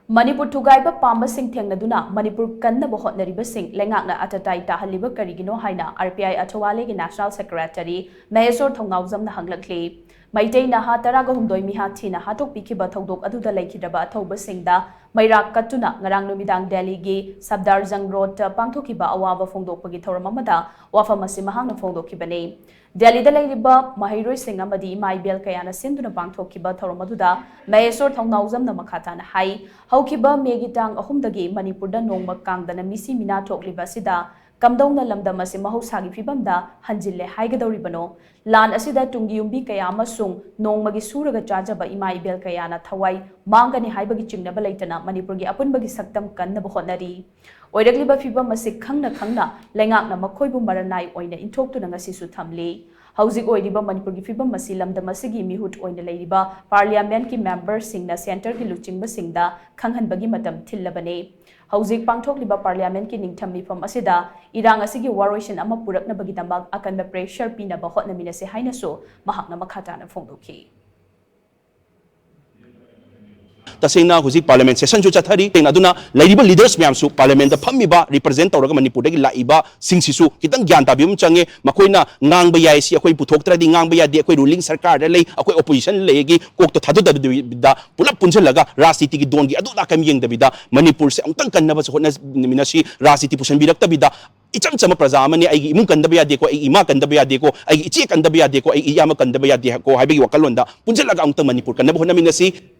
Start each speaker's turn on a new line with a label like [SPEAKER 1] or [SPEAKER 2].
[SPEAKER 1] Manipur THUGAIBA PAMBA Shing THENGNADUNA Manipur Kannaba Hotnariba Shing Leingak Atatai Tahalliba Karigino HAINA RPI ATHAWALE National Secretary MAHESHWAR THOUNAOJAM HANGLAKLI Maitai Naha Taraga Humdoi Miha Tina Hatok Pikiba Thodok Aduda Laikidaba Athoba Singda Mairak Katuna Ngarang Numidang Delhi Gi Sabdarjang Road Pangthokiba Awawa Phongdokpagi Thoramamada Wafamasi Mahangna Phongdokibane Delhi da Lairiba Mahairoi Sing Amadi Maibel Kayana Sinduna Pangthokiba Thoramaduda Maheshwar Thongnaujam na Makhatana Hai Haukiba Megitang Ahumdagi Manipurda Nongma Kangdana Misi Mina Thokliba Sida Kamdongna Lamdam asi Mahosagi Fibamda Hanjille Haigadoribano Lan asida Tungi Umbi Kaya amasung Nongmagi Suraga Jajaba Imaibel Kayana Thawai Mangani Haibagi Chingnaba Laitana Manipurgi Apunbagi Saktam Kannaba Hotnari Oiragliba Fibam asi Khangna Leingakna Makoibu Maranai Oina Intoktu Ngasisu Thamli Hauzik Oiriba Manipurgi Fibam asi Lamdam asigi Mihut Oina Leiriba Parliament ki member Singna Center ki Luchingba Singda Khanghanbagi Matam Thillabane Hauzik Pangthokliba Parliament ki Ningthammi Fam asida Irang asigi Waroishan ama Purakna Bagidambag akanba pressure pinaba hotnamina se HAINA so mahakna makhatana phongdoki
[SPEAKER 2] Tasena husi parliament session ju chathari THENGNADUNA lairiba leaders myam su parliament da phammiba represent tawraga manipur dagi laiba singsisu kitang gyan tabim change makoina ngangba yai si akoi puthoktradi ngangba ya de akoi ruling sarkar da lei akoi opposition legi kokto thadu da pulap punchalaga rajniti gi dongi adu da kam yeng dabida manipur se ongtang kannaba se hotna minasi rajniti pusan birak tabida icham chama praja amani ai imung kandaba ya de ko ai ima kandaba ya de ko ai ichi kandaba ya de ko ai iyama kandaba ya de ko haibigi wakalonda punchalaga ongtang manipur kannaba hotna minasi